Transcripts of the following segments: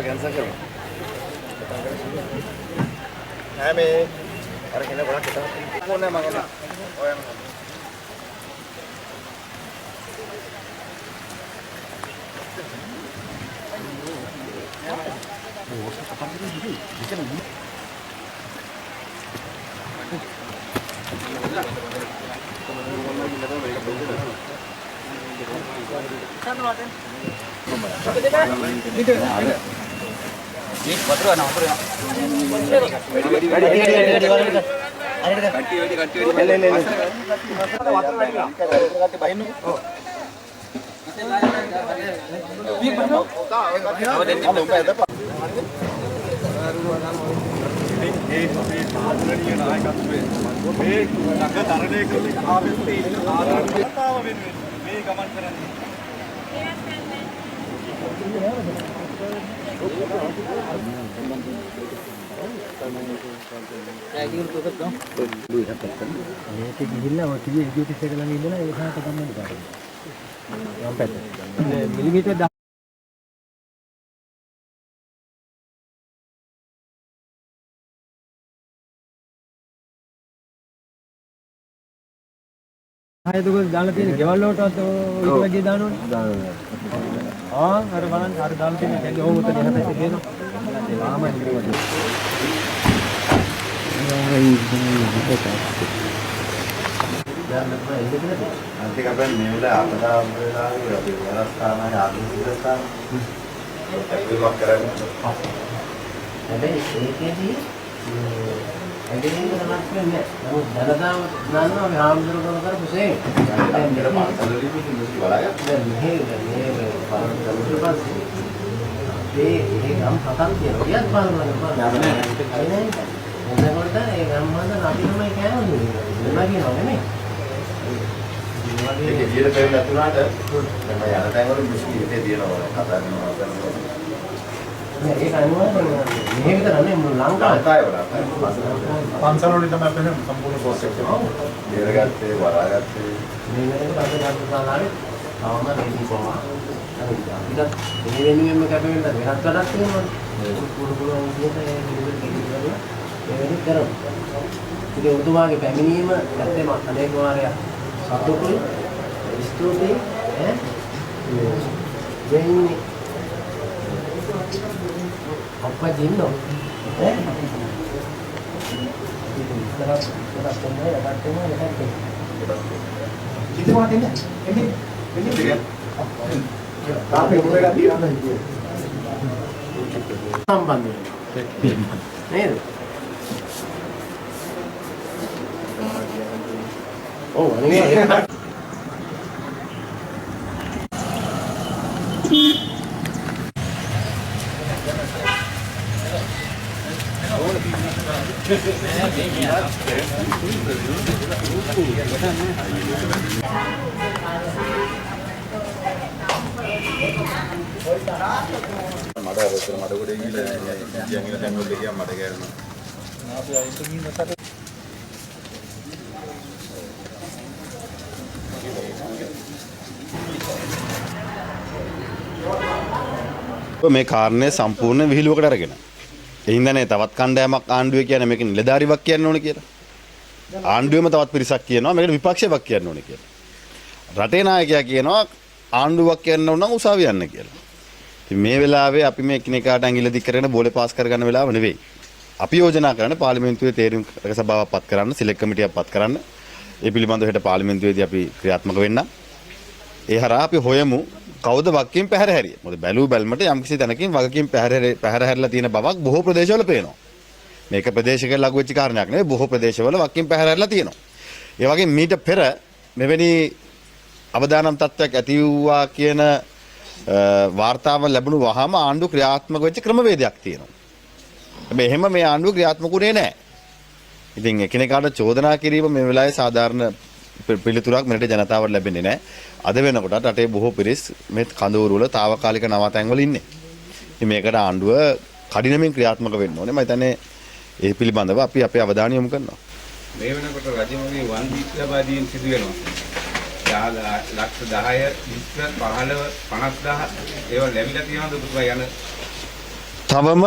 Cancel කරමු. නෑ මේ අර කෙනෙක් ගොඩක් හිතනවා. ඕනේ මම එන්න. ඔයන් तो दाल तीन गेवल लोटा तो लगे दानो हां अरे बनन अरे दाल तीन लगे हो तो यहां पे दे दो हां मैं निकल गया nanti kapan mulai apa mulai lagi rasanya habis rasanya tapi makaran ada ini Jadi ini kenapa ni? Jangan nana kami hamil kalau pusing. Jangan kita pasal lagi mesti mesti balik ya. Ini kalau terus pas. Ini kamu katakan dia lihat baru lagi. Ya benar. Ini saya kata kamu mana nanti nama kaya ni. Lagi ni. Jadi dia tu yang tu ada. Memang ada yang orang mesti dia orang kata orang. ඒක අනිවාර්යයෙන්ම මෙහෙ විතර නෙමෙයි මුළු ලංකාවේ පන්සල් වලින් තමයි අපේ සම්පූර්ණ කෝස් එක දෙරගත්තේ වරාගත්තේ මේ වෙනකොට අපි ගන්නතාලාවේ තවම රෙඩි කොහොමද අපිට මේ වෙනුවෙන්ම කැපෙන්න වෙනත් වැඩක් තියෙනවා පුරුදු විදිහට ඒ විදිහට කිව්වොත් ඒ වෙලෙ කරමු ඉතින් ඔබතුමාගේ පැමිණීම ඇත්තම අනේක වාරයක් සතුටුයි ස්තුතියි වෙන්නේ apa jinno itu matinya ini dia tapi mereka dia samband ned oh ini මඩ අවසර මඩ කොට ගිහලා යංගින තැන් වලට ගියා මඩ ගෑරනවා. අපි ආයෙත් ගිහින් නැතත් මේ කාරණේ සම්පූර්ණ විහිළුවකට අරගෙන. ඒ හින්දානේ තවත් කණ්ඩායමක් ආණ්ඩුවේ කියන්නේ මේක නිලධාරිවක් කියන්න ඕනේ කියලා. ආණ්ඩුවේම තවත් පිරිසක් කියනවා මේකට විපක්ෂයක් කියන්න ඕනේ කියලා. රටේ නායකයා කියනවා ආණ්ඩුවක් කියන්න ඕන නම් උසාවිය යන්න කියලා. ඉතින් මේ වෙලාවේ අපි මේ එකිනෙකාට ඇඟිල්ල දික් කරගෙන බෝලේ පාස් කරගන්න වෙලාව නෙවෙයි. අපි යෝජනා කරන්නේ පාර්ලිමේන්තුවේ තේරීම් සභාවක් පත් කරන්න, සිලෙක්ට් කමිටියක් පත් කරන්න. ඒ පිළිබඳව හෙට පාර්ලිමේන්තුවේදී අපි ක්‍රියාත්මක වෙන්න. ඒ හරහා අපි හොයමු කවුද වගකීම් පැහැර හැරියේ. මොකද බැලූ බැලමට යම්කිසි තැනකින් වගකීම් පැහැර හැරලා තියෙන බවක් බොහෝ ප්‍රදේශවල පේනවා. මේක ප්‍රදේශයක ලඝු වෙච්ච කාරණයක් නෙවෙයි. බොහෝ ප්‍රදේශවල වගකීම් පැහැර හැරලා තියෙනවා. ඒ වගේ මීට පෙර මෙවැනි අවදානම් තත්ත්වයක් ඇති වූවා කියන වාර්තාව ලැබුණු වහම ආණ්ඩුව ක්‍රියාත්මක වෙච්ච ක්‍රමවේදයක් තියෙනවා. හැබැයි එහෙම මේ ආණ්ඩුව ක්‍රියාත්මකුනේ නැහැ. ඉතින් එකිනෙකාට චෝදනා කිරීම මේ වෙලාවේ සාධාරණ පිළිතුරක් මෙරට ජනතාවට ලැබෙන්නේ නැහැ. අද වෙනකොට රටේ බොහෝ පිරිස් මේ කඳවුරු වල తాවකාලික නවාතැන් වල ඉන්නේ. ඉතින් මේකට ආණ්ඩුව කඩිනමින් ක්‍රියාත්මක වෙන්න ඕනේ. මම හිතන්නේ ඒ පිළිබඳව අපි අපේ අවධානය යොමු කරනවා. මේ වෙනකොට රජමගේ වන්දි ලබා දීම සිදු වෙනවා. ලක්ෂ 10 20 15 50000 ඒවා ලැබිලා තියෙනවද ඔබතුමා යන තවම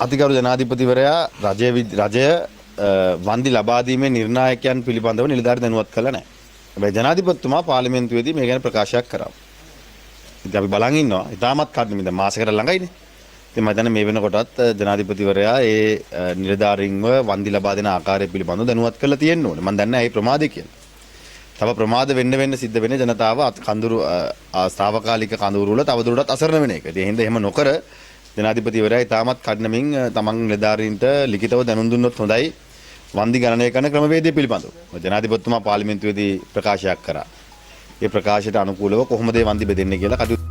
අතිගරු ජනාධිපතිවරයා රජය වන්දි ලබා දීමේ නිර්ණායකයන් පිළිබඳව නිලධාරි දැනුවත් කළා නැහැ. හැබැයි ජනාධිපතිතුමා පාර්ලිමේන්තුවේදී මේ ගැන ප්‍රකාශයක් කරා. ඉතින් අපි බලන් ඉන්නවා. ඉතාමත් කඩන දැන් මාසයකට ළඟයිනේ. ඉතින් මම හිතන්නේ මේ වෙනකොටත් ජනාධිපතිවරයා ඒ නිලධාරීන්ව වන්දි ලබා දෙන ආකාරය පිළිබඳව දැනුවත් කරලා තියෙන්න ඕනේ. මම දන්නේ නැහැ ඒ ප්‍රමාදේ කියලා. තව ප්‍රමාද වෙන්න සිද්ධ වෙන්නේ ජනතාව කඳුරු ශ්‍රාවකාලික කඳුරු වල තවදුරටත් අසරණ වෙන එක. ඉතින් එහෙනම් එහෙම නොකර ජනාධිපතිවරයා ඉතාමත් කඩනමින් තමන් නිලධාරීන්ට ලිඛිතව දැනුම් දුන්නොත් හොඳයි වන්දි ගණනය කරන ක්‍රමවේදය පිළිබඳව. ජනාධිපතිතුමා පාර්ලිමේන්තුවේදී ප්‍රකාශයක් කරා. ඒ ප්‍රකාශයට අනුකූලව කොහොමද වන්දි බෙදෙන්නේ කියලා කටයුතු